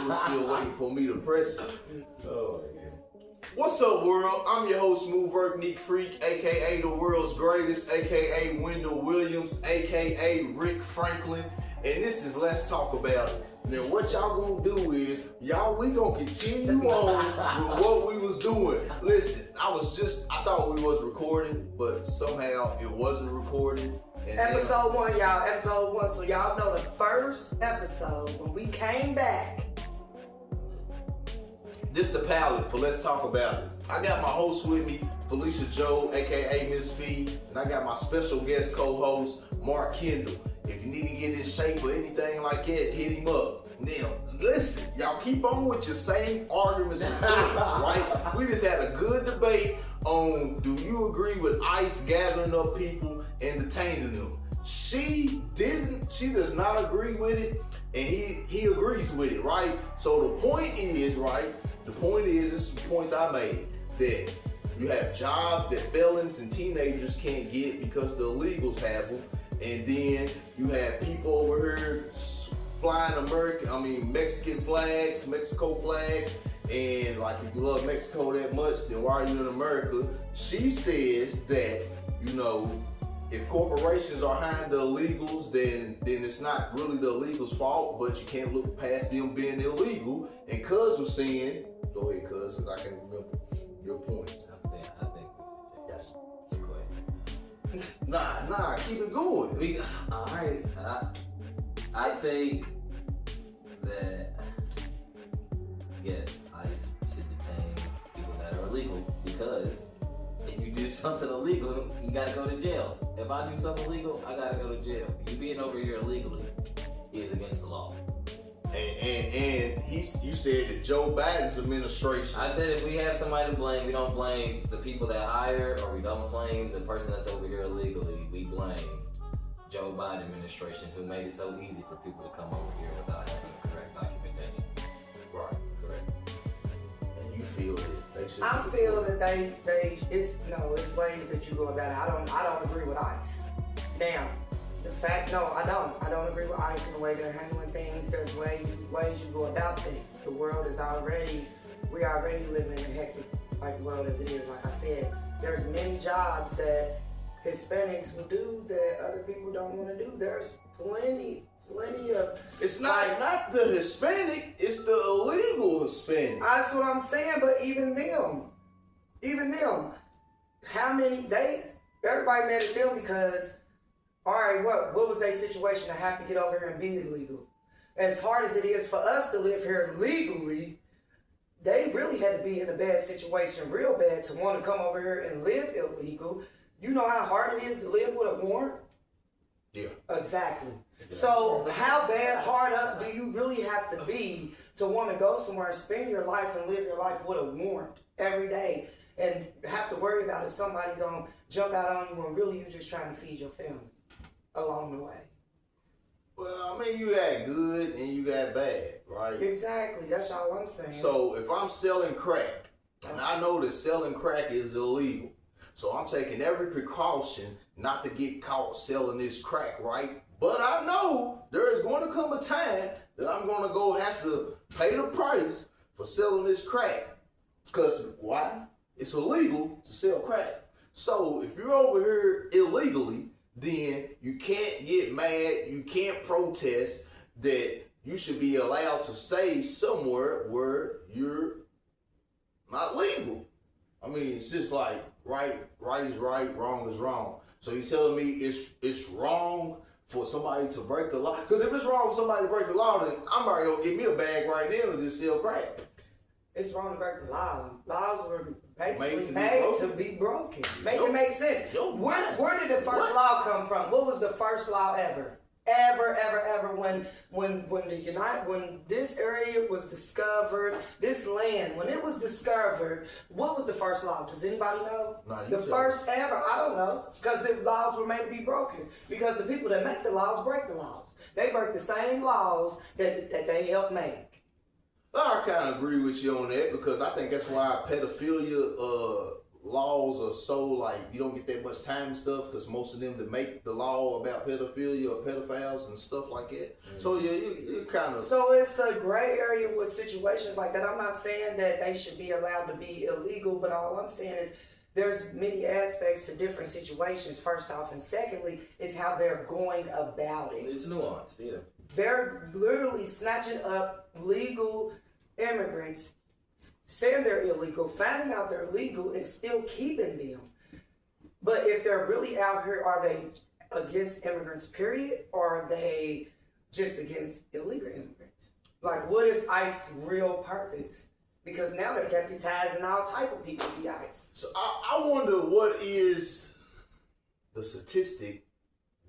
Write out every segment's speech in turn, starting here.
was still waiting for me to press it. Oh, yeah. What's up, world? I'm your host, Smooth Worknique Freak, aka the world's greatest, aka Wendell Williams, aka Rick Franklin, and this is Let's Talk About It. Now, what y'all gonna do is, we gonna continue on with what we was doing. Listen, I thought we was recording, but somehow it wasn't recording. Episode 1, y'all. Episode 1. So y'all know the first episode when we came back. This the palette for Let's Talk About It. I got my host with me, Felicia Joe, aka Miss Fee, and I got my special guest co-host, Mark Kendall. If you need to get in shape or anything like that, hit him up. Now, listen, y'all keep on with your same arguments and points, right? We just had a good debate on, do you agree with ICE gathering up people and detaining them? She does not agree with it, and he agrees with it, right? So the point is, this is the points I made, that you have jobs that felons and teenagers can't get because the illegals have them, and then you have people over here flying Mexican flags, Mexico flags, and like if you love Mexico that much, then why are you in America? She says that, if corporations are hiring the illegals, then it's not really the illegals' fault, but you can't look past them being illegal. And Cuz was saying, go ahead, Cuz, because I can't remember your points. I think Yes. Go ahead. Nah, keep it going. All right. I think that, yes, ICE should detain people that are illegal, because if you do something illegal, you gotta go to jail. If I do something illegal, I gotta go to jail. You being over here illegally is against the law. And you said that Joe Biden's administration. I said if we have somebody to blame, we don't blame the people that hire, or we don't blame the person that's over here illegally. We blame Joe Biden administration, who made it so easy for people to come over here without having the correct documentation. Right, correct. And you feel that they should. I feel that it's ways that you go about it. I don't agree with ICE. Now, I don't agree with ICE in the way they're handling things. There's ways you go about things. The world is we already live in a hectic world as it is. Like I said, there's many jobs that Hispanics will do that other people don't want to do. There's plenty of. It's not the Hispanic, it's the illegal Hispanic. That's what I'm saying. But even them, how many everybody mad at them because, all right, what was their situation to have to get over here and be illegal? As hard as it is for us to live here legally, they really had to be in a bad situation, real bad, to want to come over here and live illegal. You know how hard it is to live with a warrant? Yeah. Exactly. So how hard up do you really have to be to want to go somewhere and spend your life and live your life with a warrant every day and have to worry about if somebody gonna jump out on you when really you're just trying to feed your family along the way? Well, you got good and you got bad, right? Exactly. That's all I'm saying. So if I'm selling crack, and I know that selling crack is illegal, so I'm taking every precaution not to get caught selling this crack, right? But I know there is going to come a time that I'm going to go have to pay the price for selling this crack. Because why? It's illegal to sell crack. So if you're over here illegally, then you can't get mad, you can't protest that you should be allowed to stay somewhere where you're not legal. It's just like right is right, wrong is wrong. So you're telling me it's wrong for somebody to break the law? Because if it's wrong for somebody to break the law, then I'm already gonna get me a bag right now and just sell crack. It's wrong to break the law. Laws were basically made to be broken. Make it make sense. Where did the first law come from? What was the first law ever? Ever when this area was discovered, this land, when it was discovered, what was the first law? Does anybody know? The first ever, I don't know, because the laws were made to be broken. Because the people that make the laws break the laws. They break the same laws that they helped make. I kind of agree with you on that, because I think that's why pedophilia laws are so like you don't get that much time and stuff because most of them that make the law about pedophilia or pedophiles and stuff like that. Mm-hmm. So yeah, you kind of. So it's a gray area with situations like that. I'm not saying that they should be allowed to be illegal, but all I'm saying is there's many aspects to different situations. First off, and secondly, is how they're going about it. It's nuanced, yeah. They're literally snatching up legal immigrants, saying they're illegal, finding out they're legal, and still keeping them. But if they're really out here, are they against immigrants, period? Or are they just against illegal immigrants? Like, what is ICE's real purpose? Because now they're deputizing all type of people to be ICE. So I wonder what is the statistic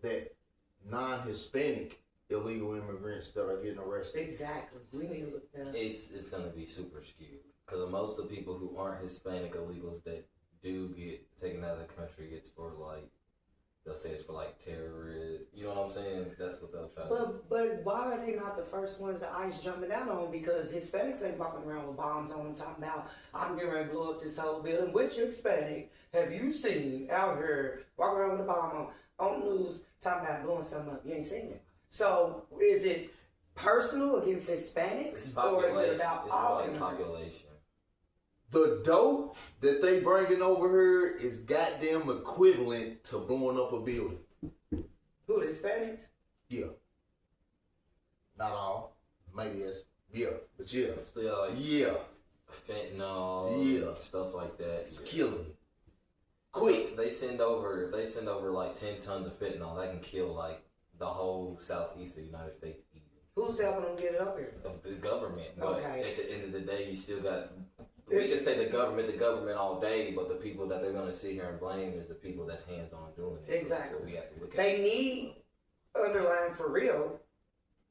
that non-Hispanic illegal immigrants that are getting arrested. Exactly. We need to look that up. It's going to be super skewed because most of the people who aren't Hispanic illegals that do get taken out of the country, it's for like, they'll say it's for like terrorists. You know what I'm saying? That's what they'll try to do. But why are they not the first ones that ICE jumping down on? Because Hispanics ain't walking around with bombs on them talking about, I'm getting ready to blow up this whole building. Which Hispanic have you seen out here walking around with a bomb on the news talking about blowing something up? You ain't seen it. So is it personal against Hispanics, or is it about all population? The dope that they bringing over here is goddamn equivalent to blowing up a building. Who, the Hispanics? Yeah. Not all. Maybe it's but yeah. Still like fentanyl, stuff like that. It's killing. Quick. So they send over like 10 tons of fentanyl. That can kill like the whole southeast of the United States easy. Who's helping them get it up here? Of the government. But okay. At the end of the day, you still got. We can say the government all day, but the people that they're going to sit here and blame is the people that's hands-on doing it. Exactly. So that's what we have to look at. They need, underlying for real,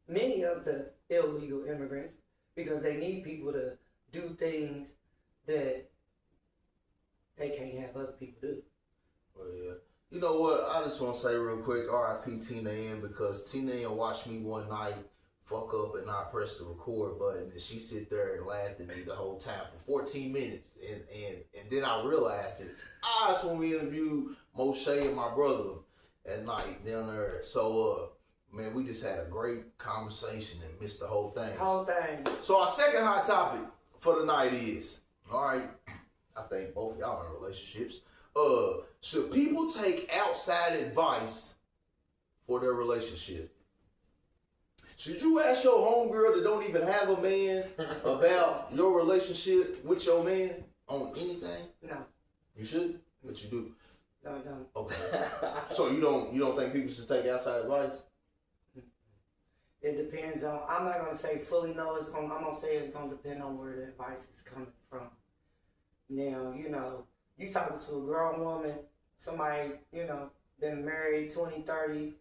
many of the illegal immigrants, because they need people to do things that they can't have other people do. Well, yeah. You know what? I just want to say real quick, R.I.P. Tina Ann, because Tina Ann watched me one night fuck up and I pressed the record button and she sit there and laughed at me the whole time for 14 minutes. And then I realized it's that's when we interviewed Moshe and my brother at night down there. So, man, we just had a great conversation and missed the whole thing. So our second hot topic for the night is, all right, I think both of y'all in relationships. Should people take outside advice for their relationship? Should you ask your homegirl that don't even have a man about your relationship with your man on anything? No. You should? But you do? No, I don't. Okay. So you don't think people should take outside advice? It depends on, I'm not going to say fully no, I'm going to say it's going to depend on where the advice is coming from. Now, you talking to a grown woman, somebody, been married 20, 30,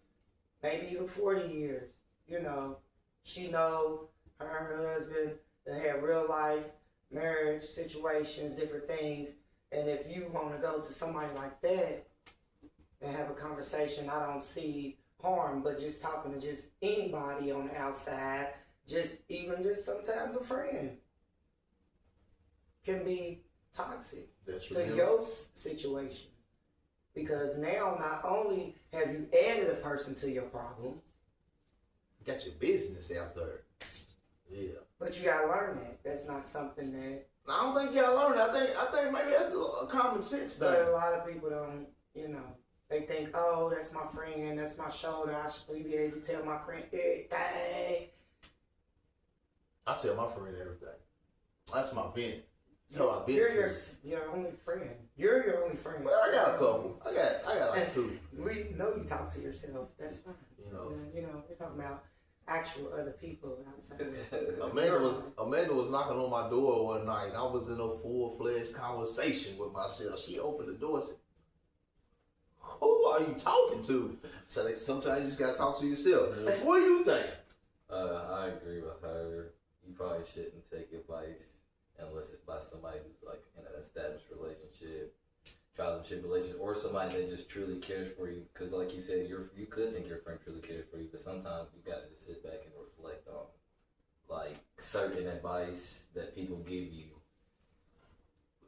maybe even 40 years. She know her and her husband, they had real life, marriage situations, different things. And if you want to go to somebody like that and have a conversation, I don't see harm, but just talking to just anybody on the outside, just sometimes a friend, can be toxic to your situation. Because now not only have you added a person to your problem, got your business out there. Yeah. But you gotta learn that. That's not something that I don't think you gotta learn that. I think maybe that's a common sense thing. But a lot of people don't, they think, oh, that's my friend, that's my shoulder, I should be able to tell my friend everything. I tell my friend everything. That's my vent. So I You're your only friend. You're your only friend. Well, I got a couple. I got like two. We know you talk to yourself. That's fine. We're talking about actual other people outside. Amanda was knocking on my door one night. I was in a full-fledged conversation with myself. She opened the door and said, "Who are you talking to?" So sometimes you just gotta talk to yourself. Mm-hmm. What do you think? I agree with her. You probably shouldn't take advice unless it's by somebody who's like in an established relationship, trials and tribulations, or somebody that just truly cares for you. Because like you said, you could think your friend truly cares for you, but sometimes you got to just sit back and reflect on like certain advice that people give you.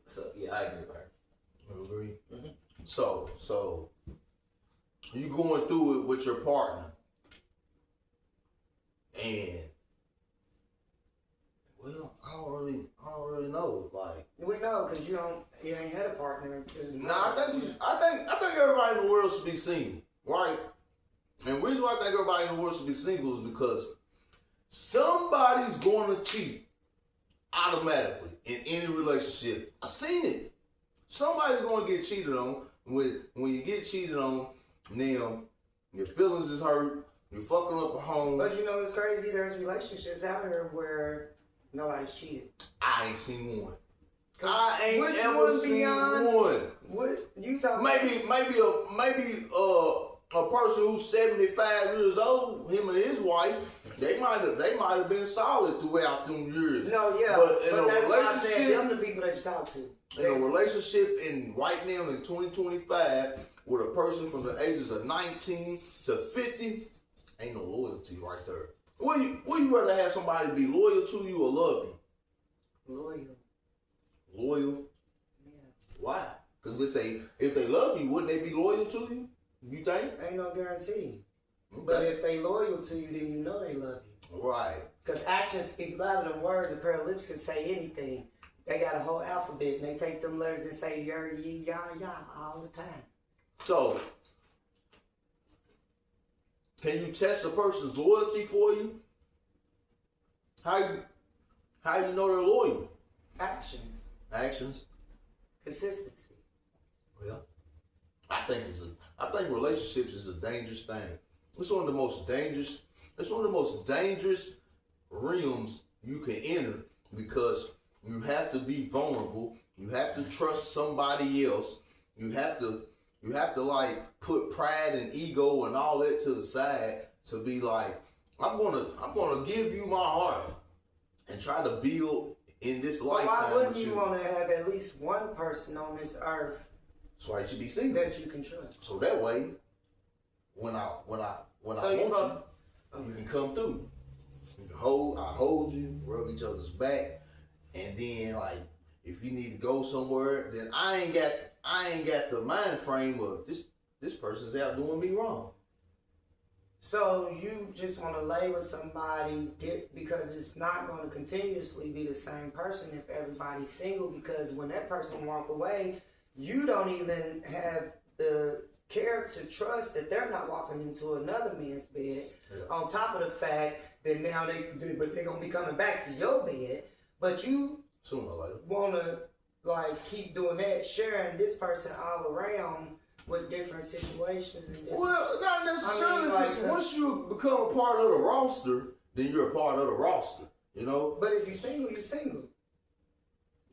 So yeah, I agree with her. You agree? Mm-hmm. So you going through it with your partner, and well, I don't really know. Like, We know because you ain't had a partner until. nah, I think everybody in the world should be single, right? And the reason why I think everybody in the world should be single is because somebody's going to cheat automatically in any relationship. I seen it. Somebody's going to get cheated on. When you get cheated on, now your feelings is hurt. You're fucking up a home. But you know what's crazy? There's relationships out here where nobody's cheated. I ain't seen one. I ain't Which ever one seen beyond- one. What you talking? Maybe a person who's 75 years old, him and his wife, they might have been solid throughout them years. No, yeah, but in a that's why I said relationship, them the people that you talk to. in a relationship right now in 2025 with a person from the ages of 19 to 50, ain't no loyalty right there. Would you rather have somebody be loyal to you or love you? Loyal. Loyal? Yeah. Why? Because if they love you, wouldn't they be loyal to you? You think? Ain't no guarantee. Okay. But if they loyal to you, then you know they love you. Right. Because actions speak louder than words. A pair of lips can say anything. They got a whole alphabet, and they take them letters and say yer, ye, ya, ya all the time. So, can you test a person's loyalty for you? How you know they're loyal? Actions. Actions. Consistency. Well, I think relationships is a dangerous thing. It's one of the most dangerous realms you can enter because you have to be vulnerable. You have to trust somebody else. You have to like put pride and ego and all that to the side to be like, I'm gonna give you my heart and try to build in this But lifetime. why wouldn't with you want to have at least one person on this earth That's why you should be single. that you can trust? So that way, when I want you can come through. I hold you, rub each other's back, and then like if you need to go somewhere, then I ain't got the mind frame of this person's out doing me wrong. So you just want to lay with somebody because it's not going to continuously be the same person if everybody's single, because when that person walk away, you don't even have the care to trust that they're not walking into another man's bed. Yeah. On top of the fact that now they're going to be coming back to your bed, but you sooner or later want to like keep doing that, sharing this person all around with different situations and different. Well, not necessarily. I mean, like, once you become a part of the roster, then you're a part of the roster. You know. But if you're single, you're single.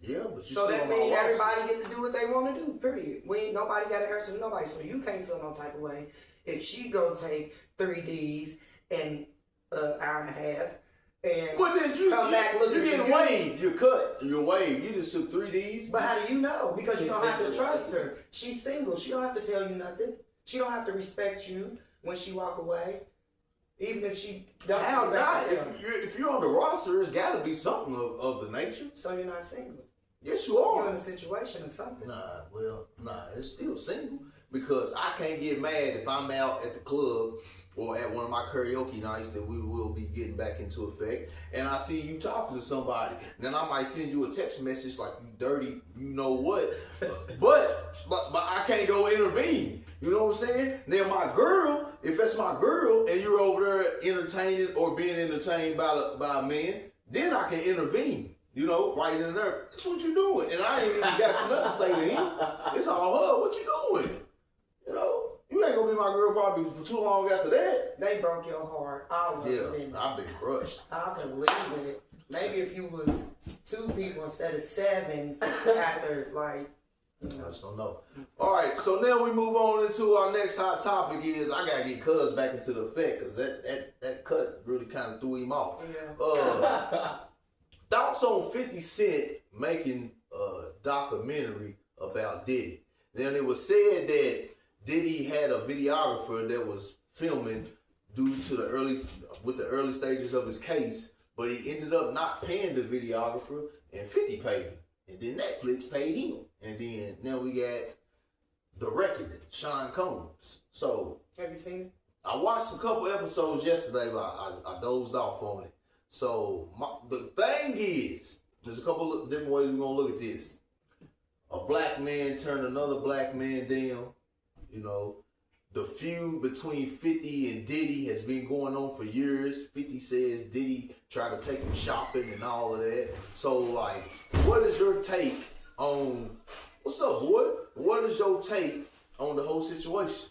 Yeah, but you so still that on my means roster. everybody get to do what they want to do. Period. Nobody got to answer to nobody, so you can't feel no type of way if she go take 3 Ds in an hour and a half. And but then you getting waived. You're cut. You're waived. You just took 3 Ds. But how do you know? Because you don't have to trust her. She's single. She don't have to tell you nothing. She don't have to respect you when she walk away. Even if she don't How not? herself. If you're on the roster, it's got to be something of the nature. So you're not single. Yes, you are. You're in a situation or something. Nah, it's still single because I can't get mad if I'm out at the club or at one of my karaoke nights that we will be getting back into effect, and I see you talking to somebody. Then I might send you a text message like, you dirty, you know what, but I can't go intervene. You know what I'm saying? Now my girl, if that's my girl, and you're over there entertaining or being entertained by a man, then I can intervene. You know, right in there. That's what you doing, and I ain't even got nothing to say to him. It's all her. What you doing? You know. You ain't gonna be my girl probably for too long after that. They broke your heart. I've been crushed. I believe it. Maybe if you was 2 people instead of 7 after like. I just don't know. All right, so now we move on into our next hot topic is I gotta get Cuz back into the effect because that cut really kind of threw him off. Yeah. Thoughts on 50 Cent making a documentary about Diddy. Then it was said that Diddy had a videographer that was filming due to the early stages of his case, but he ended up not paying the videographer, and 50 paid him. And then Netflix paid him. And then now we got The Reckoning, Sean Combs. So Have you seen it? I watched a couple episodes yesterday, but I dozed off on it. So the thing is, there's a couple of different ways we're gonna look at this. A black man turned another black man down. You know, the feud between 50 and Diddy has been going on for years. 50 says Diddy tried to take him shopping and all of that. So, like, what is your take on, what's up, boy? What is your take on the whole situation?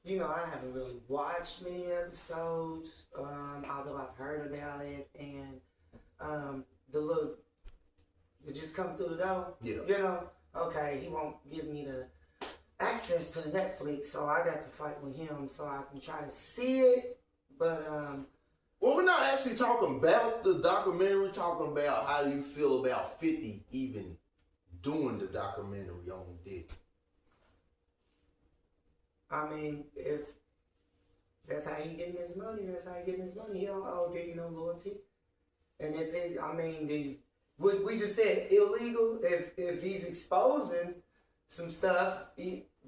You know, I haven't really watched many episodes, although I've heard about it, and the look, it just come through the door. Yeah. You know, okay, he won't give me the access to Netflix, so I got to fight with him so I can try to see it, but well, we're not actually talking about the documentary. We're talking about how do you feel about 50 even doing the documentary on Diddy. I mean, if that's how he getting his money, that's how he getting his money. He don't owe Diddy no loyalty. And if it, I mean, what we just said, illegal, if he's exposing some stuff,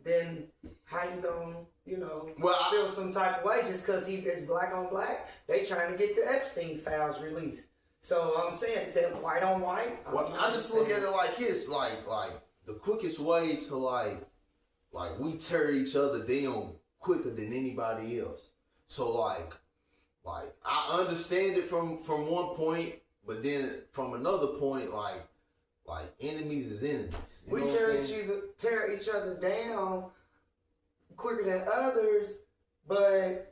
then how you gonna, you know, feel some type of way just because he is black on black? They trying to get the Epstein files released. So I'm saying, is that white on white? Well, I just look at it like this, like the quickest way to like we tear each other down quicker than anybody else. So like I understand it from one point, but then from another point, like enemies is enemies. We tear each other down quicker than others, but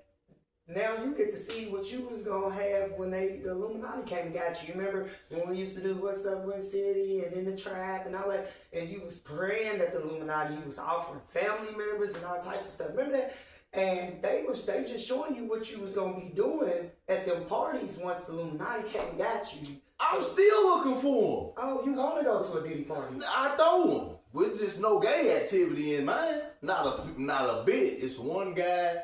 now you get to see what you was gonna have when the Illuminati came and got you. You remember when we used to do What's Up Win City and in the trap and all that, and you was praying that the Illuminati, you was offering family members and all types of stuff. Remember that? And they just showing you what you was gonna be doing at them parties once the Illuminati came and got you. I'm still looking for him. Oh, you want to go to a Diddy party? I throw him. With just no gay activity in mine. Not a bit. It's one guy,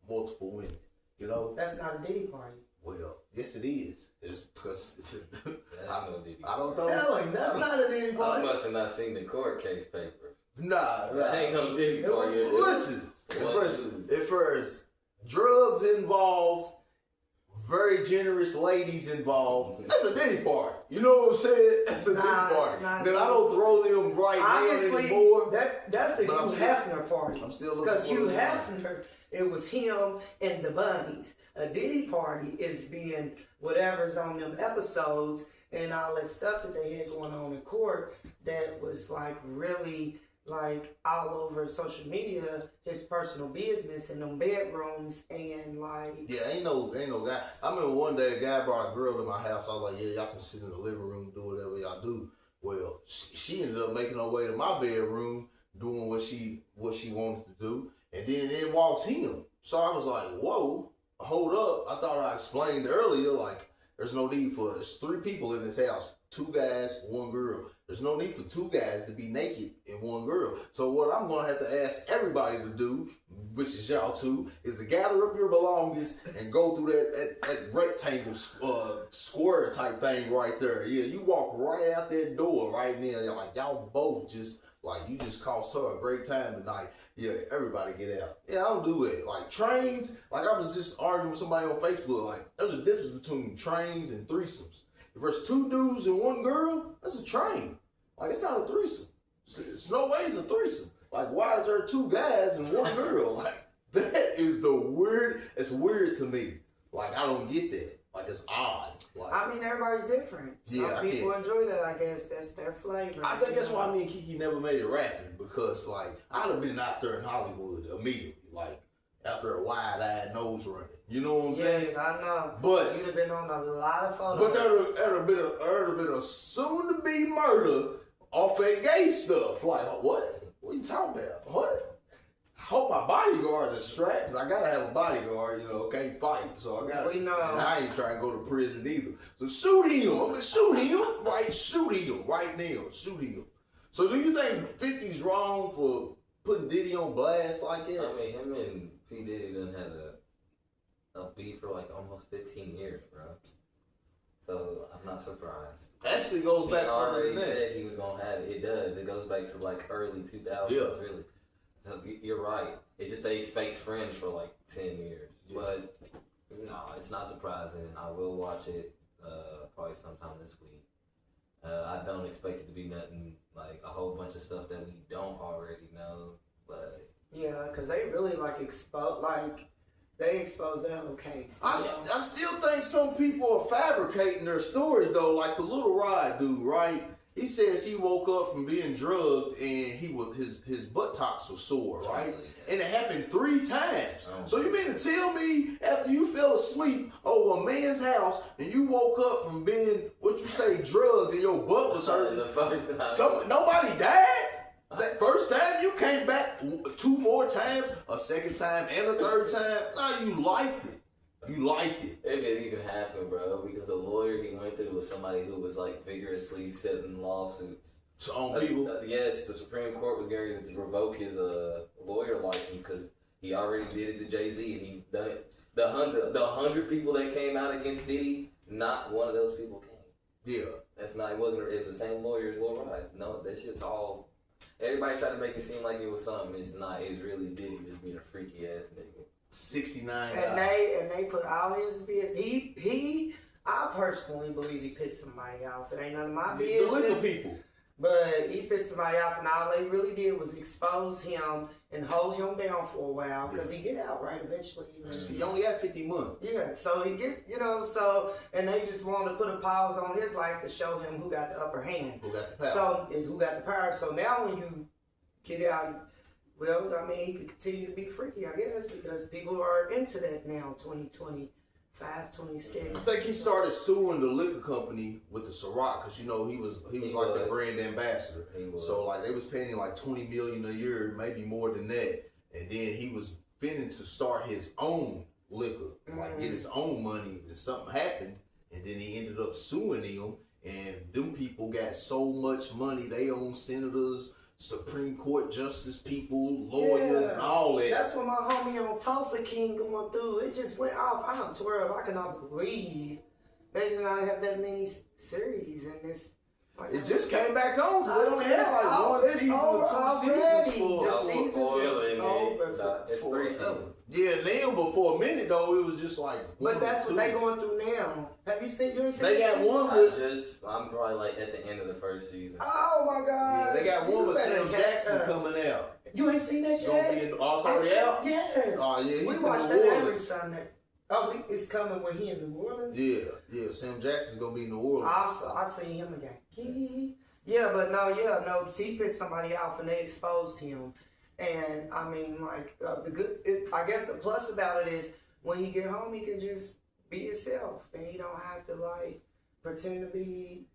multiple women. You know? That's not a Diddy party. Well, yes it is. It's because no Diddy I don't party. throw. Tell him that's not a Diddy I party. must have not seen the court case paper. Nah. Ain't no Diddy party. Listen. At first, drugs involved, very generous ladies involved. That's a Diddy party. You know what I'm saying? That's a Diddy party. Then I don't throw them right now anymore. That's a Hugh Hefner party. I'm still looking because for Hugh them. Hefner, it was him and the bunnies. A Diddy party is being whatever's on them episodes and all that stuff that they had going on in court that was like really like all over social media, his personal business in them bedrooms and like. Yeah, ain't no guy. I remember one day a guy brought a girl to my house. I was like, yeah, y'all can sit in the living room, do whatever y'all do. Well, she ended up making her way to my bedroom, doing what she wanted to do, and then in walks him. So I was like, whoa, hold up. I thought I explained earlier, like, there's no need for, there's 3 people in this house, 2 guys, 1 girl. There's no need for 2 guys to be naked and 1 girl. So what I'm gonna have to ask everybody to do, which is y'all 2, is to gather up your belongings and go through that rectangle square type thing right there. Yeah, you walk right out that door right now. Like y'all both just like you just cost her a great time tonight. Yeah, everybody get out. Yeah, I don't do it. Like trains, like I was just arguing with somebody on Facebook, like there's a difference between trains and threesomes. If there's 2 dudes and 1 girl, that's a train. Like it's not a threesome. It's no way it's a threesome. Like why is there 2 guys and 1 girl? Like that is it's weird to me. Like I don't get that. Like it's odd. Like, I mean, everybody's different. Some people enjoy that, I guess. That's their flavor. I think that's why me and Kiki never made it rapping, because like I'd have been out there in Hollywood immediately, like after a wide-eyed nose running. You know what I'm saying? Yes, I know. But you'd have been on a lot of photos. But there'd have been a soon-to-be murder off that gay stuff. Like what? What are you talking about? What? I hope my bodyguard is strapped, because I gotta have a bodyguard, you know, can't fight. So I gotta, and I ain't trying to go to prison either. So shoot him. I'm gonna shoot him right now. Shoot him. So do you think 50's wrong for putting Diddy on blast like that? I mean, him and P. Diddy done had a beef for like almost 15 years, bro. So I'm not surprised. Actually goes back further already than that. said he was gonna have it. It does. It goes back to like early 2000s, really. So you're right. It's just they fake fringe for like 10 years. Yeah. But no, it's not surprising. I will watch it probably sometime this week. I don't expect it to be nothing like a whole bunch of stuff that we don't already know, but yeah, because they really they expose the whole case. I still think some people are fabricating their stories though, like the Little Rod dude, right? He says he woke up from being drugged and his buttocks were sore, right? And it happened 3 times. So you mean to tell me after you fell asleep over a man's house and you woke up from being, drugged and your butt was hurting? Nobody died? That first time you came back 2 more times, a second time and a third time? No, you liked it. You liked it. It didn't even happen, bro, because the lawyer he went through was somebody who was like vigorously settling lawsuits. So on people? Yes, the Supreme Court was going to revoke his lawyer license because he already did it to Jay-Z and he done it. The 100 people that came out against Diddy, not one of those people came. Yeah. It's the same lawyer as Lil Rise. No, that shit's all. Everybody tried to make it seem like it was something. It's not. It's really Diddy just being a freaky ass nigga. 69. And they put all his business. I personally believe he pissed somebody off. It ain't none of my business. The little people. But he pissed somebody off, and all they really did was expose him and hold him down for a while because he get out right eventually. He only had 50 months. Yeah, so he get, and they just wanted to put a pause on his life to show him who got the upper hand. Who got the power. Who got the power. So now when you get out, well, I mean, he could continue to be freaky, I guess, because people are into that now, 2025, 26. I think he started suing the liquor company with the Ciroc because, he was like the brand ambassador. So, like, they was paying him like $20 million a year, maybe more than that. And then he was finna to start his own liquor, like get his own money, and something happened. And then he ended up suing them. And them people got so much money, they own senators, Supreme Court justice people, lawyers, and all that. That's what my homie on Tulsa King going through. It just went off. I don't swear, I cannot believe they did not have that many series in this. Like, it just came back on. They only had like 1 season or 2 seasons for the season is over. It's 3 seasons. Yeah, now, but for a minute though, it was just like. But that's what they going through now. Have you seen? They got one with. I'm probably like at the end of the first season. Oh my God! Yeah, they got one with Sam Jackson coming out. You ain't seen that yet? It's already out. Yes. Oh yeah, we watch that every Sunday. Oh, it's coming when he in New Orleans. Yeah. Sam Jackson's gonna be in New Orleans. I seen him again. Yeah, but no. He pissed somebody off and they exposed him. And I mean, like I guess the plus about it is when he get home, he can just be himself, and he don't have to like pretend to be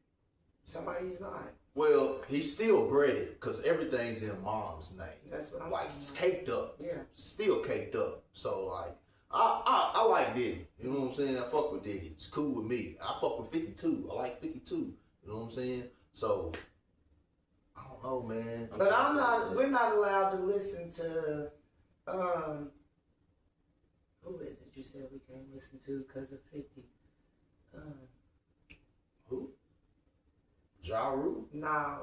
somebody he's not. Well, he's still breaded because everything's in mom's name. That's what I'm like. He's caked up. Yeah, still caked up. So like, I like Diddy. You know what I'm saying? I fuck with Diddy. It's cool with me. I fuck with 52. I like 52. You know what I'm saying? So. I don't know, man. But we're not allowed to listen to, who is it you said we can't listen to because of 50? Who? Ja Rule? Nah,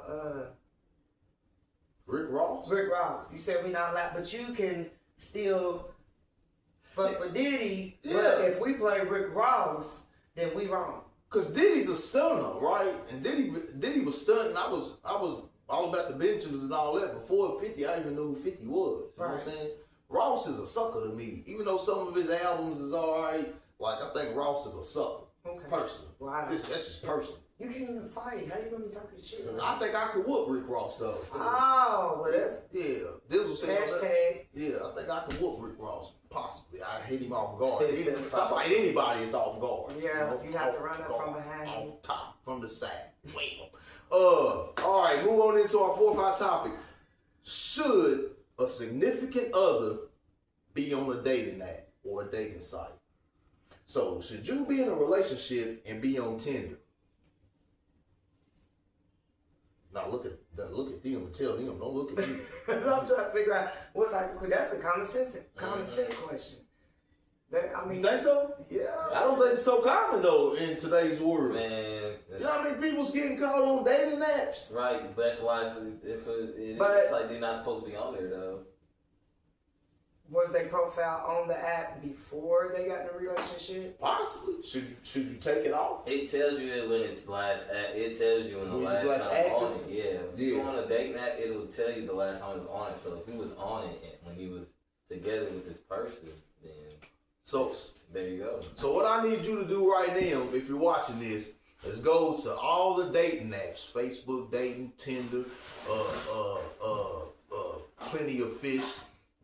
Rick Ross? Rick Ross. You said we're not allowed, but you can still fuck with Diddy, but if we play Rick Ross, then we wrong. Cause Diddy's a stunner, right? And Diddy was stunting. I was all about the Benjamins and all that. Before 50, I even knew who 50 was. You know what I'm saying? Ross is a sucker to me. Even though some of his albums is alright, like I think Ross is a sucker. Okay. Personally. Well, that's just personal. You can't even fight. How you gonna be talking shit? I think I could whoop Rick Ross though. Oh, well that's Dizzle said hashtag. Yeah, I think I could whoop Rick Ross. Possibly. I hit him off guard. If I fight anybody, it's off guard. Yeah, you have to run up from behind. Off top, from the side. Wham. All right, move on into our 4 or 5 topic. Should a significant other be on a dating app or a dating site? So, should you be in a relationship and be on Tinder? Now look at them and tell them, don't look at me. I'm trying to figure out what type of question. That's a common sense question. You think so? Yeah. I don't think it's so common though in today's world. Man, You know how many people's getting caught on dating apps? right. That's why it's like they're not supposed to be on there though. Was their profile on the app before they got in a relationship? Possibly. Should you take it off? It tells you when it's last. It tells you when the last time active? on it. Yeah. If you go on a dating app, it will tell you the last time he was on it. So if he was on it when he was together with this person, then So there you go. So what I need you to do right now, if you're watching this, is go to all the dating apps: Facebook dating, Tinder, Plenty of Fish.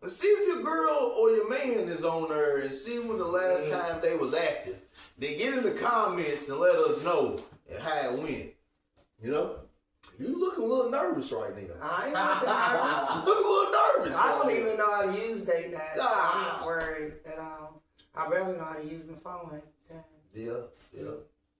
And see if your girl or your man is on there and see when the last time they was active. Then get in the comments and let us know how it went. You know? You looking a little nervous right now. I ain't looking nervous. You look a little nervous. I don't even know how to use dating apps. Ah. I'm not worried at all. I barely know how to use my phone at the time. Yeah.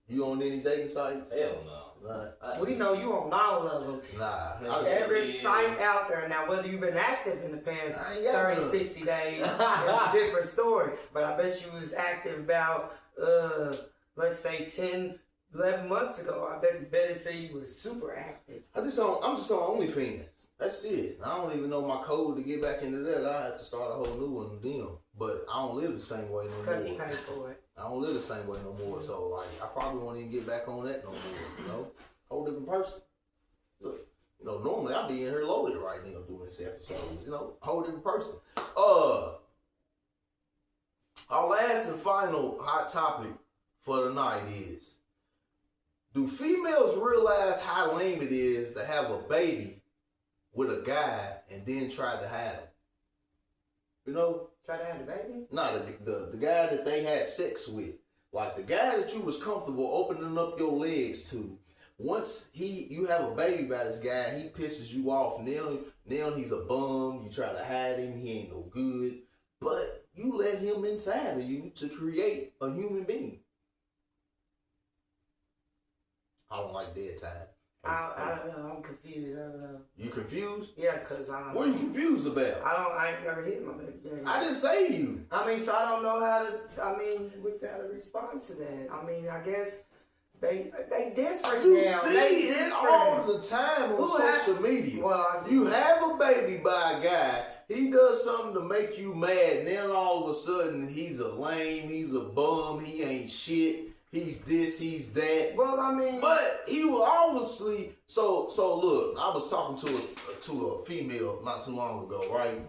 You on any dating sites? Hell no. Nah. We know you on all of them. Nah. Every site out there. Now, whether you've been active in the past I ain't got 30, none. 60 days, is a different story. But I bet you was active about, let's say 10, 11 months ago. I bet better say you was super active. I'm just on OnlyFans. That's it. I don't even know my code to get back into that. I have to start a whole new one with them. But I don't live the same way no more. Because he paid for it. I don't live the same way no more. So like, I probably won't even get back on that no more. You know, whole different person. Look, you know, normally I'd be in here loaded right now doing this episode. You know, whole different person. Our last and final hot topic for the night is: do females realize how lame it is to have a baby with a guy and then try to have him? You know? Try to have the baby? No, the guy that they had sex with. Like the guy that you was comfortable opening up your legs to. Once you have a baby by this guy, he pisses you off. Now he's a bum. You try to hide him. He ain't no good. But you let him inside of you to create a human being. I don't like dead time. I don't know. I'm confused. I don't know. You confused? Yeah, because I don't What are you confused about? I ain't never hit my baby daddy. I didn't say you. I mean, so I don't know how to respond to that. I mean, I guess they different You now. see They it different. all the time on social media. Well, You have a baby by a guy. He does something to make you mad. And then all of a sudden, he's a lame. He's a bum. He ain't shit. He's this. He's that. well, I mean, But he was obviously so. Look, I was talking to a female not too long ago, right?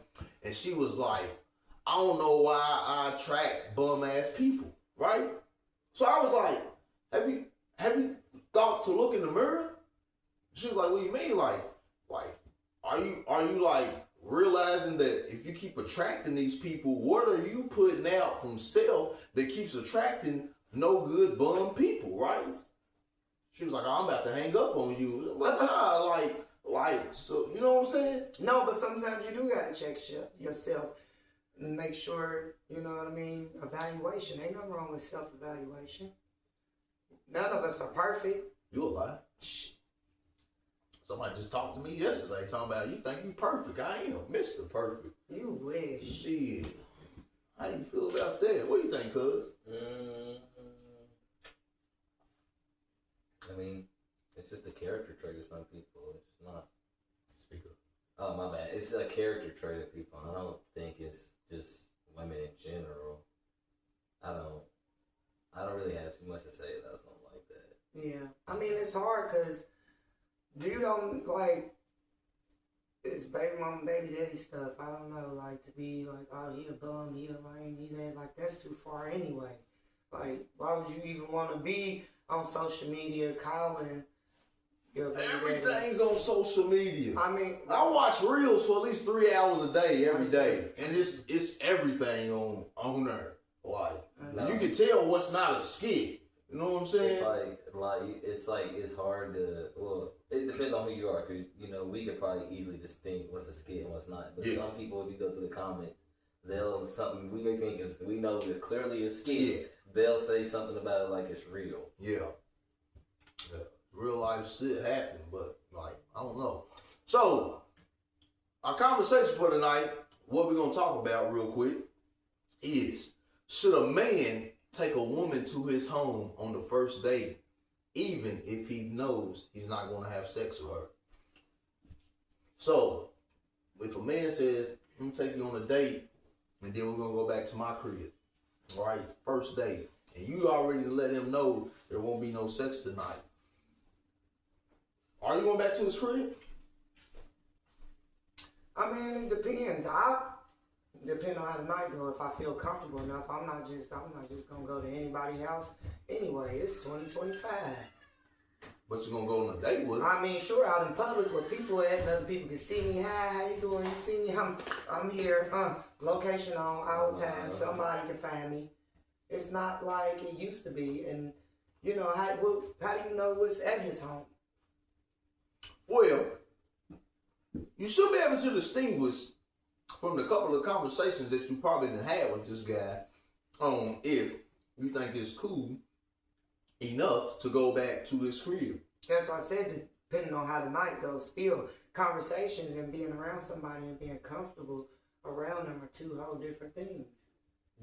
And she was like, "I don't know why I attract bum ass people," right? So I was like, "Have you thought to look in the mirror?" She was like, "What do you mean? Like, are you like realizing that if you keep attracting these people, what are you putting out from self that keeps attracting no good bum people, right?" She was like, "I'm about to hang up on you." But nah, like, so you know what I'm saying? no, but sometimes you do gotta check yourself and make sure, you know what I mean. Evaluation, ain't nothing wrong with self-evaluation. None of us are perfect. You a lie. Somebody just talked to me yesterday talking about, you think you perfect. I am Mr. Perfect. You wish. Shit. How do you feel about that? What do you think, cuz? I mean, it's just a character trait of some people. It's not. Speak up. Oh, my bad. It's a character trait of people. I don't think it's just women in general. I don't really have too much to say about something like that. Yeah. I mean, it's hard because you don't like it's baby mama, baby daddy stuff. I don't know, like to be like, oh, he a bum, he a lame, he that. Like, that's too far anyway. Like, why would you even want to be on social media calling your baby daddy? Everything's on social media. I mean, I watch reels for at least 3 hours a day, every day. And it's everything on there. Like, you can tell what's not a skit. You know what I'm saying? It's hard to, well, it depends on who you are, because, you know, we could probably easily distinct what's a skit and what's not. But some people, if you go through the comments, something we think we know is clearly a skit. Yeah. They'll say something about it like it's real. Yeah. Real life shit happen, but like, I don't know. So, our conversation for tonight, what we're going to talk about real quick is, Should a man take a woman to his home on the first date, even if he knows he's not going to have sex with her? So, if a man says, I'm going to take you on a date, and then we're going to go back to my crib, right? First date. And you already let him know there won't be no sex tonight. Are you going back to his crib? I mean, it depends. Depending on how the night go, if I feel comfortable enough, I'm not just gonna go to anybody's house. Anyway, it's 2025. But you're gonna go on a date with him. I mean, sure, out in public where people at, and other people can see me. Hi, how you doing? You see me? I'm here. Location on all the time. Somebody can find me. It's not like it used to be. And you know, how do you know what's at his home? Well, you should be able to distinguish from the couple of conversations that you probably done had with this guy, if you think it's cool enough to go back to his crib. That's why I said, depending on how the night goes, still conversations and being around somebody and being comfortable around them are two whole different things.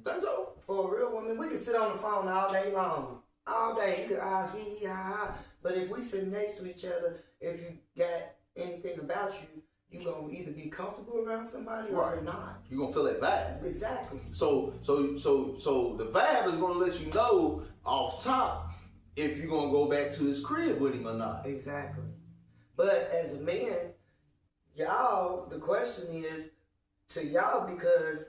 Think so? For a real woman, we can sit on the phone all day long. All day. You could But if we sit next to each other, if you got anything about you, you're going to either be comfortable around somebody or you're not. You're going to feel that vibe. Exactly. So the vibe is going to let you know off top if you're going to go back to his crib with him or not. Exactly. But as a man, y'all, the question is to y'all, because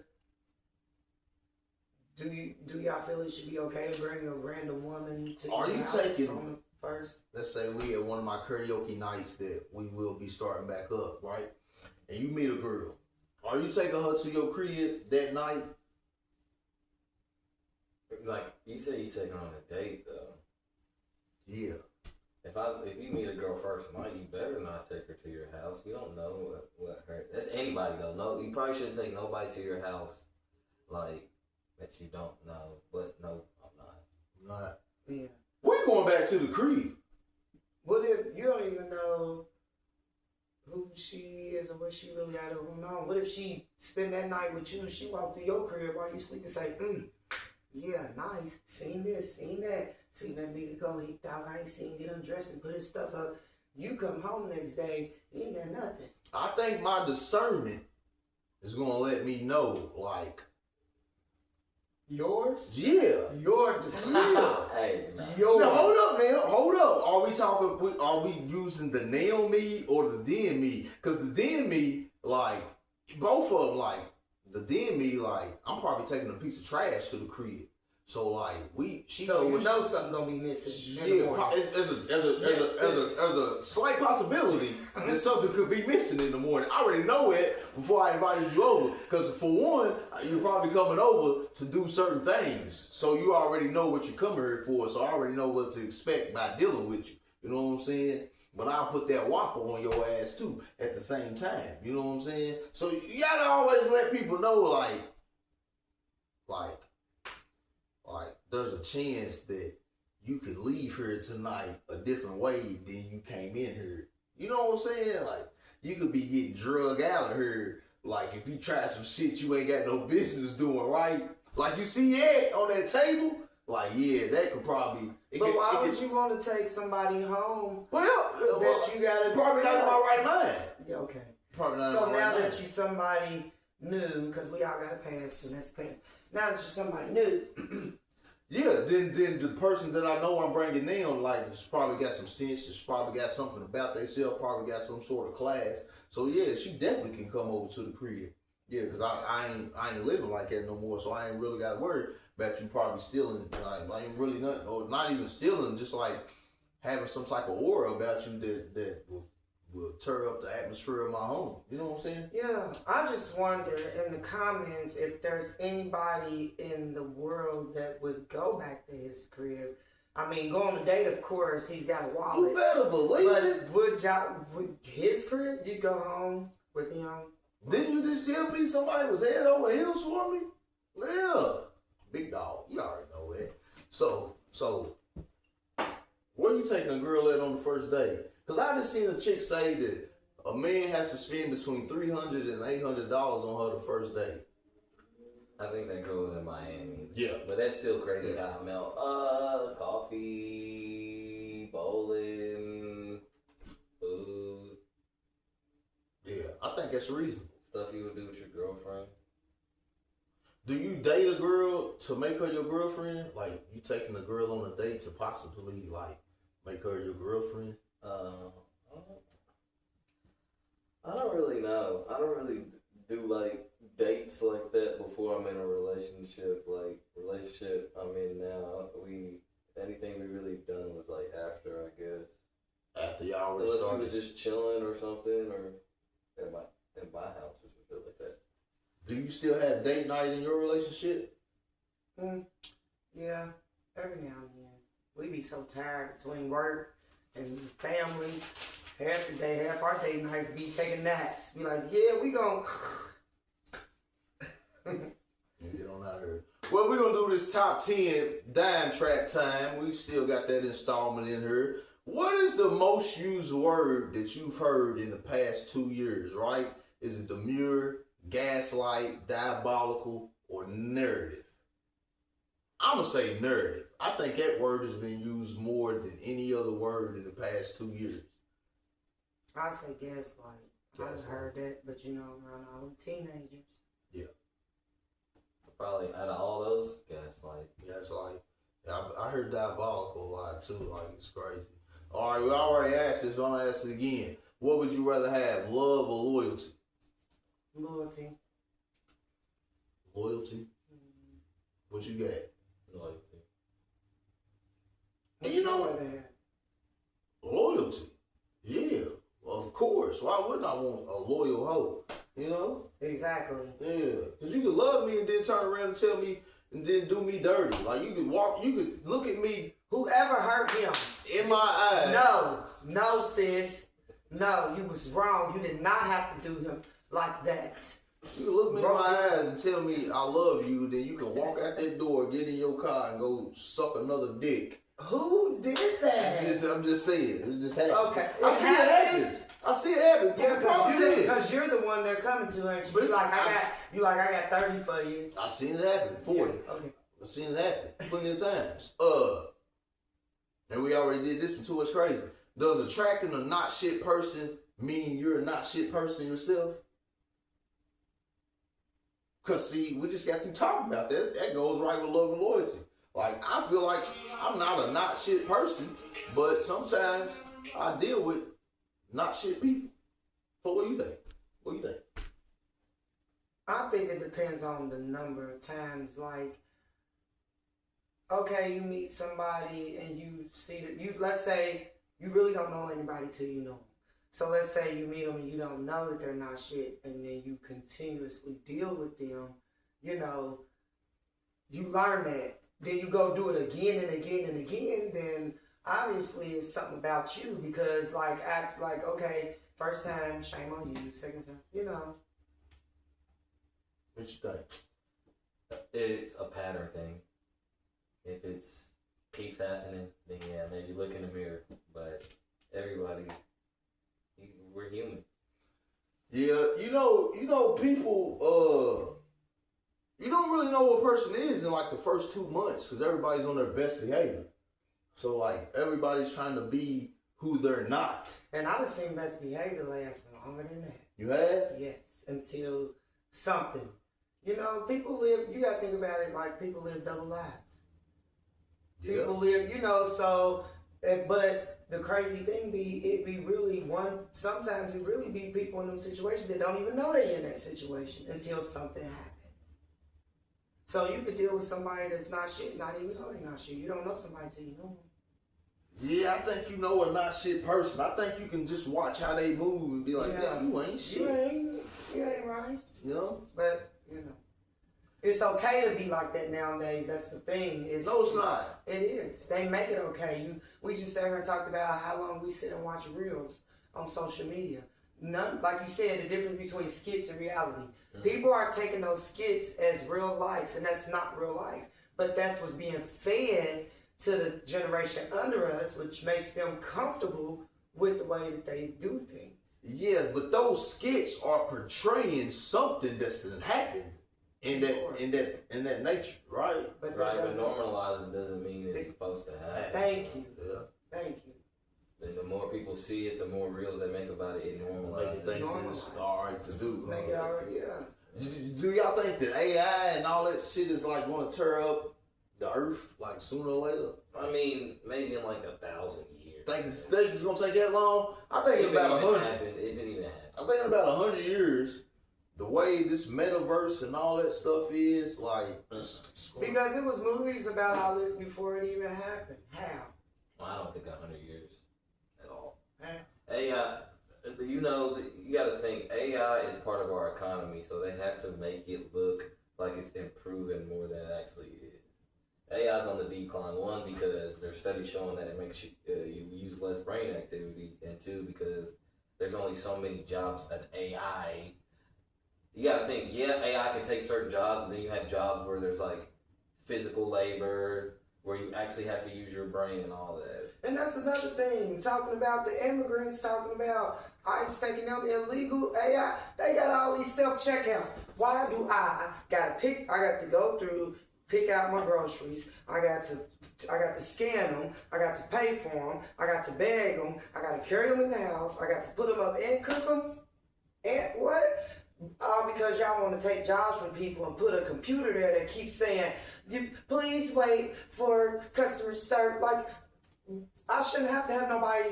do y'all feel it should be okay to bring a random woman to your house on the first? Let's say we at one of my karaoke nights that we will be starting back up, right? And you meet a girl. Are you taking her to your crib that night? Like you said, you taking her on a date though. Yeah. If you meet a girl first night, you better not take her to your house. You don't know what her. That's anybody though. No, you probably shouldn't take nobody to your house, like that you don't know. But no, I'm not. Yeah. We're going back to the crib. What if you don't even know who she is or what she really got going on? What if she spend that night with you and she walk through your crib while you sleep and say, yeah, nice, seen this, seen that, seen that nigga go, he thought I ain't seen get undressed and put his stuff up. You come home the next day, you ain't got nothing. I think my discernment is going to let me know, like, yours? Yeah. Your discernment. Yeah. Hey, yours. Now, hold up. Are we using the now me or the then me? Because the then me, like, both of them, like, the then me, like, I'm probably taking a piece of trash to the crib. So like you know something gonna be missing. Yeah, as a slight possibility that something could be missing in the morning. I already know it before I invited you over, because for one, you're probably coming over to do certain things, so you already know what you're coming here for. So I already know what to expect by dealing with you. You know what I'm saying? But I'll put that whopper on your ass too at the same time. You know what I'm saying? So you gotta always let people know, like there's a chance that you could leave here tonight a different way than you came in here. You know what I'm saying? Like, you could be getting drug out of here. Like, if you try some shit you ain't got no business doing, right? Like, you see that on that table? Like, yeah, that could probably... Why would you want to take somebody home? Well, you gotta probably not in my right mind. Yeah, okay. Probably not in so my now right mind. that you somebody new, because we all got a past, and that's past. Now that you're somebody new... Yeah, then the person that I know I'm bringing in, like, just probably got some sense, just probably got something about themselves, probably got some sort of class. So yeah, she definitely can come over to the crib. Yeah, because I ain't living like that no more, so I ain't really got to worry about you probably stealing. Like, I ain't really nothing, or not even stealing, just like having some type of aura about you that will tear up the atmosphere of my home. You know what I'm saying? Yeah, I just wonder in the comments if there's anybody in the world that would go back to his crib. I mean, go on a date, of course, he's got a wallet. You better believe it. Would his crib, you go home with him? Didn't you just tell me somebody was head over heels for me? Yeah. Big dog. You already know that. So, where you taking a girl at on the first date? Because I just seen a chick say that a man has to spend between $300 and $800 on her the first date. I think that girl was in Miami. Yeah. But that's still crazy how I melt. Coffee, bowling, food. Yeah, I think that's reasonable. Stuff you would do with your girlfriend. Do you date a girl to make her your girlfriend? Like, you taking a girl on a date to possibly, like, make her your girlfriend? I don't really know. I don't really do, like, dates like that before I'm in a relationship. Like, I'm in now, anything we really done was, like, after, I guess. After y'all already Unless started? we was just chilling or something, or at my house or something like that. Do you still have date night in your relationship? Yeah, every now and then. We be so tired between work and family. Half the day, half our date nights be taking naps. Be like, yeah, we gon' Get on out here. Well, we're going to do this top 10 dime trap time. We still got that installment in here. What is the most used word that you've heard in the past 2 years, right? Is it demure, gaslight, diabolical, or narrative? I'm going to say narrative. I think that word has been used more than any other word in the past 2 years. I say gaslight. I've heard that, but around all them teenagers. Yeah. Probably out of all those, gaslight. Gaslight. Yeah, I heard diabolical a lot too. Like, it's crazy. All right, we already asked this, but I'm going to ask it again. What would you rather have, love or loyalty? Loyalty. Loyalty? What you got? Loyalty. And you know what? Loyalty. Yeah, of course. Why wouldn't I want a loyal hoe? You know? Exactly. Yeah. Because you could love me and then turn around and tell me and then do me dirty. Like, you could look at me. Whoever hurt him. In my eyes. No, sis. No, you was wrong. You did not have to do him like that. You can look me in my eyes and tell me I love you, then you can walk out that door, get in your car, and go suck another dick. Who did that? I'm just saying. It just happened. Okay. I see it happen. Yeah, because you're the one they're coming to, ain't you? You like I got 30 for you. I seen it happen. 40. Yeah, okay. I seen it happen plenty of times. And we already did this one too. It's crazy. Does attracting a not shit person mean you're a not shit person yourself? Because, see, we just got to talk about that. That goes right with love and loyalty. Like, I feel like I'm not a not shit person, but sometimes I deal with not shit people. So what do you think? What do you think? I think it depends on the number of times. Like, okay, you meet somebody and you see that let's say you really don't know anybody till you know them. So let's say you meet them and you don't know that they're not shit, and then you continuously deal with them, you learn that. Then you go do it again and again and again, then obviously it's something about you, because act like, okay, first time, shame on you, second time, What you think? It's a pattern thing. If it's keeps happening, then yeah, maybe look in the mirror. But everybody, we're human. Yeah, people, you don't really know what a person is in like the first 2 months because everybody's on their best behavior. So like everybody's trying to be who they're not. And I've seen best behavior last longer than that. You have? Yes, until something. People live, you gotta think about it like people live double lives. Yeah. People live, but the crazy thing sometimes it really be people in them situations that don't even know they're in that situation until something happens. So you could deal with somebody that's not shit, not even know they're not shit. You don't know somebody till you know them. Yeah, I think you know a not shit person. I think you can just watch how they move and be like, damn, you ain't shit. You ain't right. But, it's okay to be like that nowadays. That's the thing. No, it's not. It is. They make it okay. We just sat here and talked about how long we sit and watch reels on social media. Like you said, the difference between skits and reality. Mm-hmm. People are taking those skits as real life, and that's not real life. But that's what's being fed to the generation under us, which makes them comfortable with the way that they do things. Yeah, but those skits are portraying something that's happened in that nature, right? But normalize it doesn't mean it's supposed to happen. Thank you. Yeah. Thank you. And the more people see it, the more reels they make about it. It normalizes. Make it think it's all right to do. Make it all right, yeah. Do y'all think that AI and all that shit is like going to tear up the earth like sooner or later? I mean, maybe in like 1,000 years. Think it's gonna take that long? I think in about 100. If it even happened. I think in about 100 years, the way this metaverse and all that stuff is, like, because it was movies about all this before it even happened. How? Well, I don't think 100 years at all. How? AI, you got to think AI is part of our economy, so they have to make it look like it's improving more than it actually is. AI is on the decline, one, because there's studies showing that it makes you use less brain activity, and two, because there's only so many jobs as AI. You gotta think, AI can take certain jobs, but then you have jobs where there's like physical labor, where you actually have to use your brain and all that. And that's another thing, talking about the immigrants, talking about ICE taking them illegal AI, they got all these self-checkouts. Why do I got to go through, pick out my groceries, I got to scan them, I got to pay for them, I got to bag them, I got to carry them in the house, I got to put them up and cook them, and what? Because y'all want to take jobs from people and put a computer there that keeps saying, please wait for customer service. Like, I shouldn't have to have nobody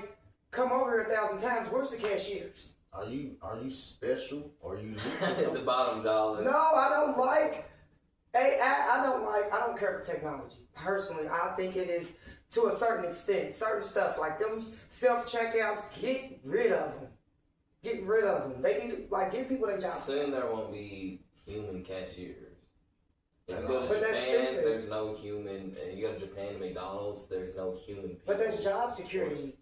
come over here 1,000 times. Where's the cashiers? Are you special? Are you The bottom dollar. No, I don't like AI. I don't care for technology. Personally, I think it is to a certain extent. Certain stuff like them self-checkouts, get rid of them. Get rid of them. They need to give people their jobs. Soon there won't be human cashiers. If you go to But Japan, there's no human. And you go to Japan to McDonald's, there's no human people. But that's job security.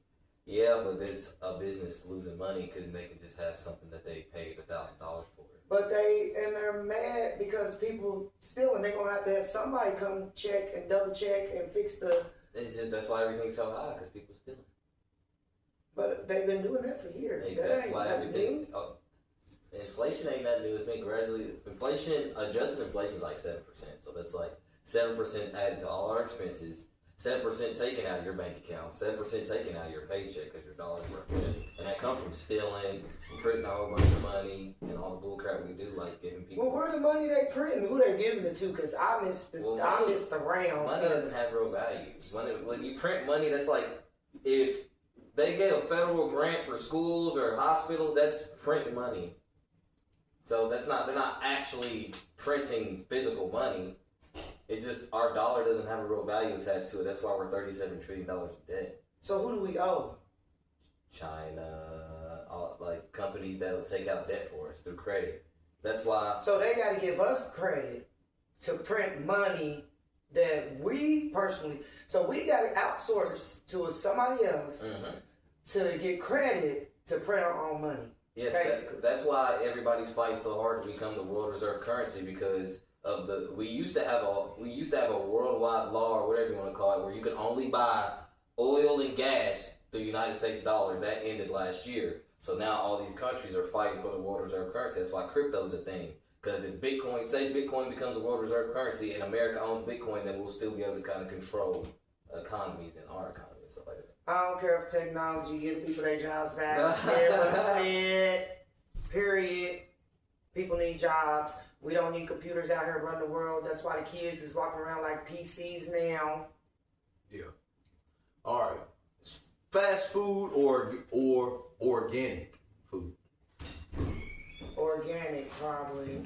Yeah, but it's a business losing money because they can just have something that they paid $1,000 for. But they're mad because people stealing. They're gonna have to have somebody come check and double check and fix the. It's just that's why everything's so high because people stealing. But they've been doing that for years. That's why everything. Inflation ain't that new. It's been gradually. Adjusted inflation is like 7%. So that's like 7% added to all our expenses. 7% taken out of your bank account. 7% taken out of your paycheck because your dollar's worth less. And that comes from stealing, printing a whole bunch of money, and all the bull crap we do, like giving people. Well, where the money they printing? Who they giving it to? Because I missed the round. Money doesn't have real value. When you print money, that's like if they get a federal grant for schools or hospitals, that's print money. So they're not actually printing physical money. It's just our dollar doesn't have a real value attached to it. That's why we're $37 trillion in debt. So who do we owe? China, like companies that'll take out debt for us through credit. That's why. So they got to give us credit to print money that we personally. So we got to outsource to somebody else to get credit to print our own money. Yes, that's why everybody's fighting so hard to become the world reserve currency because of we used to have a worldwide law or whatever you want to call it where you could only buy oil and gas through United States dollars. That ended last year. So now all these countries are fighting for the world reserve currency. That's why crypto's a thing. Because if Bitcoin becomes the world reserve currency and America owns Bitcoin, then we'll still be able to kind of control economies and our economy and stuff like that. I don't care if technology give people their jobs back. Said, period. People need jobs. We don't need computers out here running the world. That's why the kids is walking around like PCs now. Yeah. All right. Fast food or organic food? Organic, probably.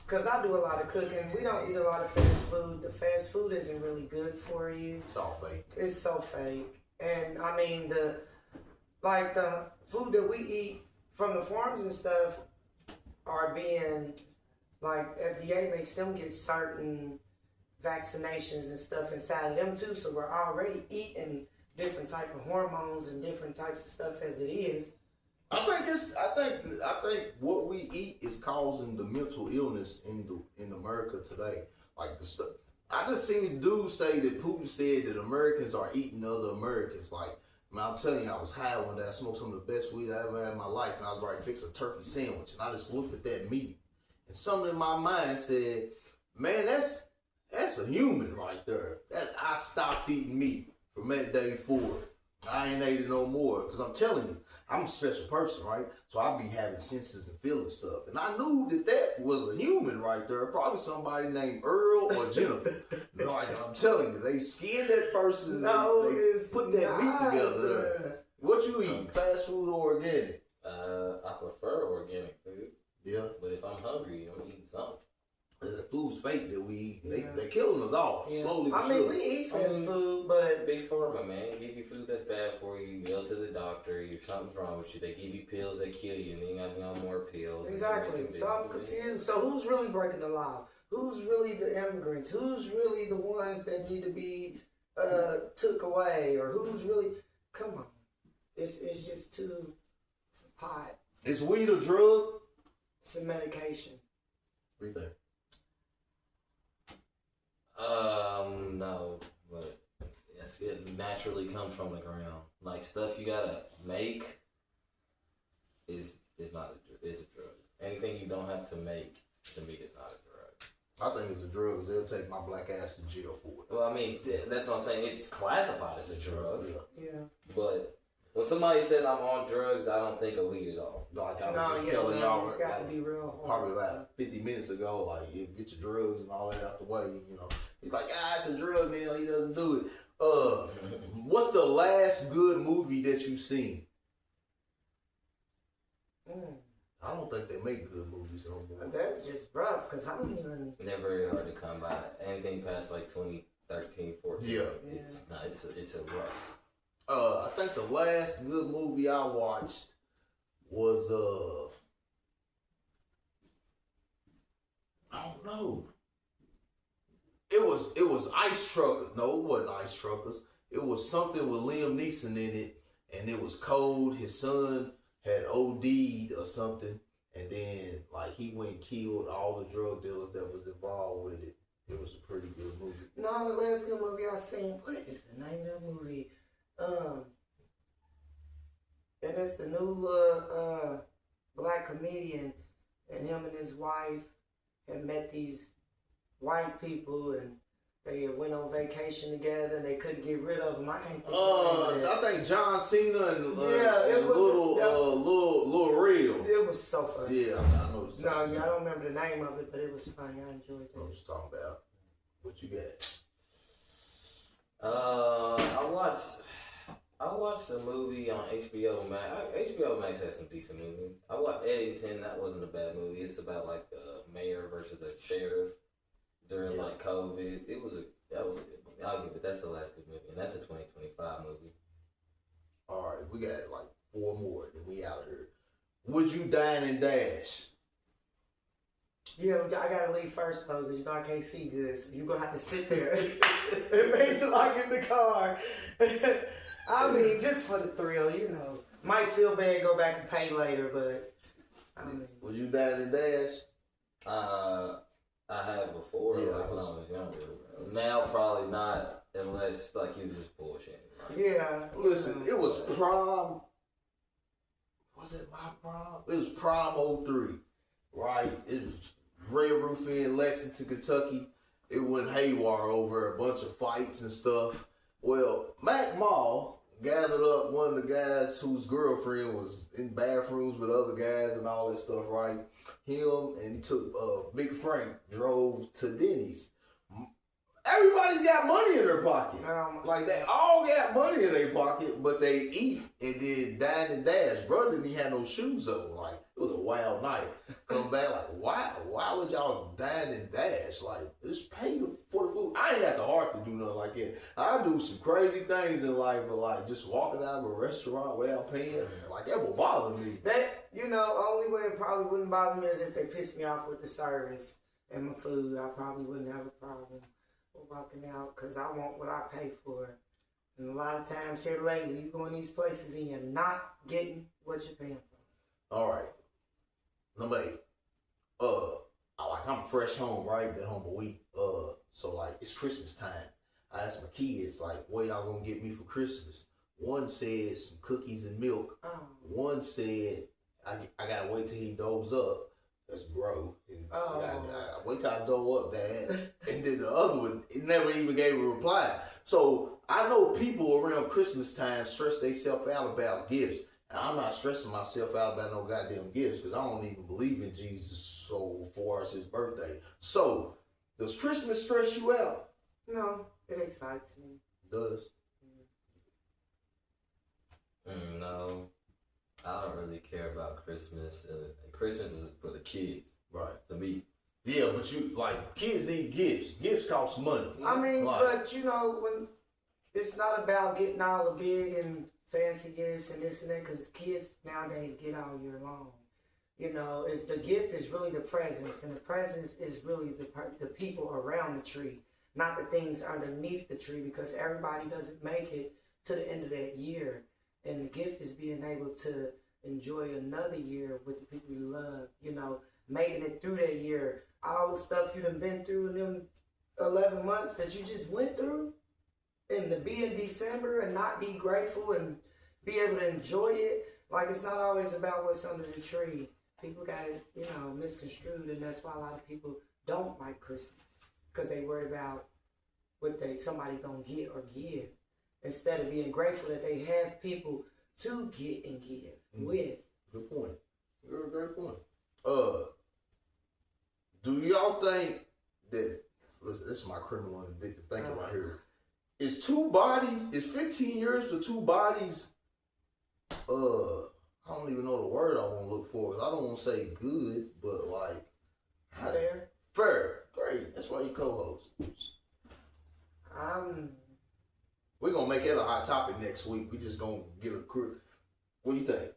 Because I do a lot of cooking. We don't eat a lot of fast food. The fast food isn't really good for you. It's all fake. It's so fake. And I mean, the food that we eat from the farms and stuff are being, like, FDA makes them get certain vaccinations and stuff inside of them too. So we're already eating different type of hormones and different types of stuff as it is. I think what we eat is causing the mental illness in America today. Like the stuff. I just seen dudes say that Putin said that Americans are eating other Americans. Like, man, I'm telling you, I was high one day. I smoked some of the best weed I ever had in my life, and I was ready to fix a turkey sandwich, and I just looked at that meat, And something in my mind said, man, that's a human right there. I stopped eating meat from that day forward. I ain't ate it no more. Because I'm telling you, I'm a special person, right? So I be having senses and feeling stuff. And I knew that was a human right there. Probably somebody named Earl or Jennifer. Like I'm telling you, they skinned that person. No, they put that meat together there. What you eat? Fast food or organic? I prefer organic food. Yeah. But if I'm hungry, I'm eating something. The food's fake that we eat. They're killing us off slowly. I mean, we eat fast food, but Big Pharma, man, give you food that's bad for you. You go to the doctor. If something's wrong with you, they give you pills that kill you, and then you got to be on more pills. exactly. So I'm confused. So who's really breaking the law? Who's really the immigrants? Who's really the ones that need to be took away? Or who's really? Come on, it's just too. It's a pot. Is weed a drug? It's a medication. What do you think? No, but it naturally comes from the ground. Like stuff you gotta make is not it's a drug. Anything you don't have to make, to me, is not a drug. I think it's a drug because they'll take my black ass to jail for it. Well, I mean, that's what I'm saying. It's classified as a drug. Yeah. But when somebody says I'm on drugs, I don't think of weed at all. Like I was just telling y'all, it's got to be real hard. probably about 50 minutes ago, like, you get your drugs and all that out the way, you know. He's like, it's a drug deal, he doesn't do it. What's the last good movie that you've seen? I don't think they make good movies no more. That's just rough, because I don't even... They're very hard to come by. Anything past like 2013, 14. Yeah. It's a rough. I think the last good movie I watched was I don't know. It was Ice Truckers. No, it wasn't Ice Truckers. It was something with Liam Neeson in it, and it was cold. His son had OD'd or something, and then like he went and killed all the drug dealers that was involved with it. It was a pretty good movie. No, the last good movie I seen. What is the name of that movie? And it's the new black comedian, and him and his wife had met these white people, and they went on vacation together, and they couldn't get rid of them. I can't think of I think John Cena and it was little Real. It was so funny. Yeah, I know. No, I don't remember the name of it, but it was funny. I enjoyed it. I know what you're talking about. What you got? I watched a movie on HBO Max. HBO Max has some decent movies. I watched Eddington. That wasn't a bad movie. It's about like a mayor versus a sheriff during like COVID. That was a good movie. I'll give it. That's the last good movie, and that's a 2025 movie. All right, we got like 4 more, and we out of here. Would you dine and dash? Yeah, I gotta leave first though, because you know I can't see good, so you're gonna have to sit there and wait till I get in the car. I mean, just for the thrill, you know. Might feel bad, go back and pay later, but I mean. Would you dine and dash? I had before, Yeah, like when I was younger. Now probably not, unless like he's just bullshit. Right? Yeah. Listen, it was prom. Was it my prom? It was prom 03, right? It was Red Roof in Lexington, Kentucky. It went haywire over a bunch of fights and stuff. Well, Mac Mall gathered up one of the guys whose girlfriend was in bathrooms with other guys and all that stuff, right? Him and he took Big Frank, drove to Denny's. Everybody's got money in their pocket. Like they all got money in their pocket, but they eat and then dine and dash. Bro didn't even have no shoes on. Like it was a wild night. Come back like, why would y'all dine and dash? Like just pay for the food. I ain't got the heart to do nothing like that. I do some crazy things in life, but like just walking out of a restaurant without paying, like that will bother me. That, you know, only way it probably wouldn't bother me is if they pissed me off with the service and my food. I probably wouldn't have a problem with walking out because I want what I pay for. And a lot of times here lately, you go in these places and you're not getting what you're paying for. All right. Number 8. I'm fresh home, right? Been home a week. So like it's Christmas time. I asked my kids, like, what y'all gonna get me for Christmas? One said some cookies and milk. One said I gotta wait till he dozes up. That's grow. Oh. Wait till I go up, Dad. And then the other one, it never even gave a reply. So I know people around Christmas time stress themselves out about gifts. And I'm not stressing myself out about no goddamn gifts because I don't even believe in Jesus so far as his birthday. So, does Christmas stress you out? No, it excites me. It does. No, I don't really care about Christmas. Christmas is for the kids. Right. To me. Yeah, but you, like, kids need gifts. Gifts cost money. I mean, like, but you know, when it's not about getting all the big and fancy gifts and this and that, because kids nowadays get all year long. You know, it's the gift is really the presents, and the presents is really the people around the tree, not the things underneath the tree, because everybody doesn't make it to the end of that year. And the gift is being able to enjoy another year with the people you love, you know, making it through that year. All the stuff you done been through in them 11 months that you just went through, and to be in December and not be grateful and be able to enjoy it. Like, it's not always about what's under the tree. People got it, you know, misconstrued, and that's why a lot of people don't like Christmas, because they worry about what somebody gonna get or give, instead of being grateful that they have people to get and give with. Good point. You're a great point. Do y'all think that, listen, this is my criminal and addictive thinking right here. Is 15 years for two bodies, I don't even know the word I want to look for. I don't want to say good, but like, Fair. Fair. Great. That's why you co-host. We're going to make it a hot topic next week. We just going to get a crew. What do you think?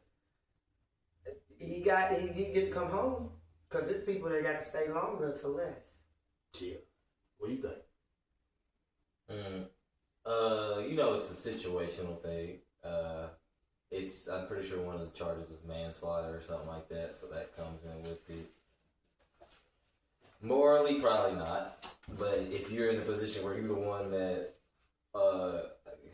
He did get to come home, because there's people that got to stay longer for less. Yeah. What do you think? You know, it's a situational thing. I'm pretty sure one of the charges was manslaughter or something like that, so that comes in with it. Morally, probably not. But if you're in a position where you're the one that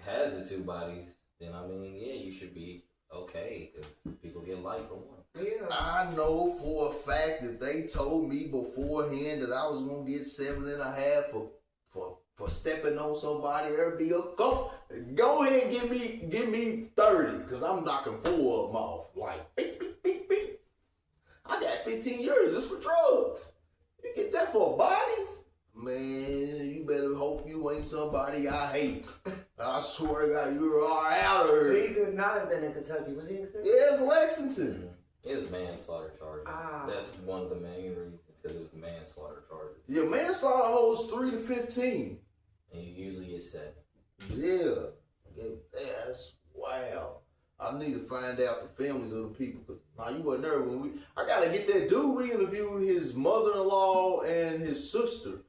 has the two bodies, then I mean, yeah, you should be okay, because people get life from one. Yeah. I know for a fact that they told me beforehand that I was gonna get 7.5 for stepping on somebody. There'd be a go ahead and give me 30, because I'm knocking 4 of them off. Like, beep, beep, beep, beep. I got 15 years just for drugs. You get that for bodies? Man, you better hope you ain't somebody I hate. I swear to God, you are out of here. He could not have been in Kentucky. Was he in Kentucky? Yeah, it's Lexington. It was manslaughter charges. That's one of the main reasons, because it was manslaughter charges. Yeah, manslaughter holds 3 to 15. And you usually get 7. Yeah, that's wow. I need to find out the families of the people. Cause you wasn't there when I gotta get that dude. We interviewed his mother-in-law and his sister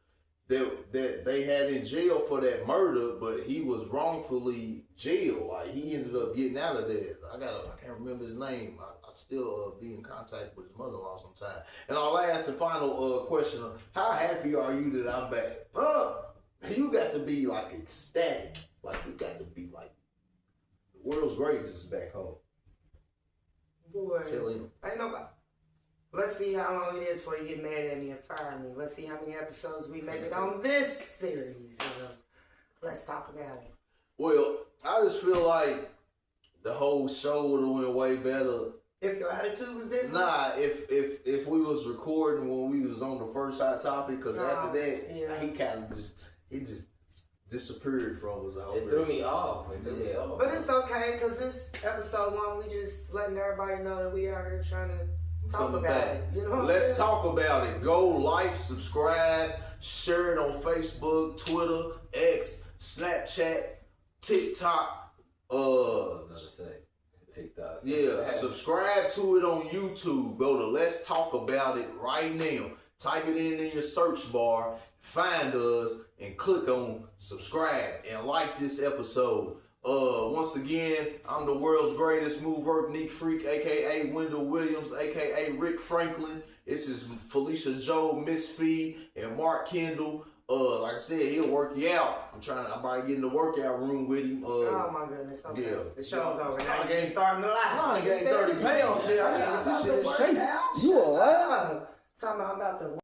that they had in jail for that murder, but he was wrongfully jailed. Like, he ended up getting out of there. I can't remember his name. I still be in contact with his mother-in-law sometime. And our last and final question: how happy are you that I'm back? You got to be like ecstatic. Like, you got to be like, the world's greatest is back home. Boy, Tell him. ain't nobody. Let's see how long it is before you get mad at me and fire me. Let's see how many episodes we make it on this series. Let's talk about it. Well, I just feel like the whole show would have went way better. If your attitude was different? Nah, if we was recording when we was on the first hot topic, because after that, yeah. he kind of just disappeared from us. It threw me off. But it's okay, because this episode 1, we just letting everybody know that we out here trying to talk about it. You know Let's talk about it. Go like, subscribe, share it on Facebook, Twitter, X, Snapchat, TikTok. TikTok. Yeah, subscribe to it on YouTube. Go to Let's Talk About It right now. Type it in your search bar, find us, and click on subscribe and like this episode. Once again, I'm the world's greatest move work neat freak, aka Wendell Williams, aka Rick Franklin. This is Felicia Joe, Miss Fee, and Mark Kendall. Like I said, he'll work you out. I'm about to get in the workout room with him. Oh my goodness. Okay. Yeah. The show's over. Now I you're starting to lie. I gained 30 pounds. Yeah, I gotta get this shit in shape. You alive? Talking about the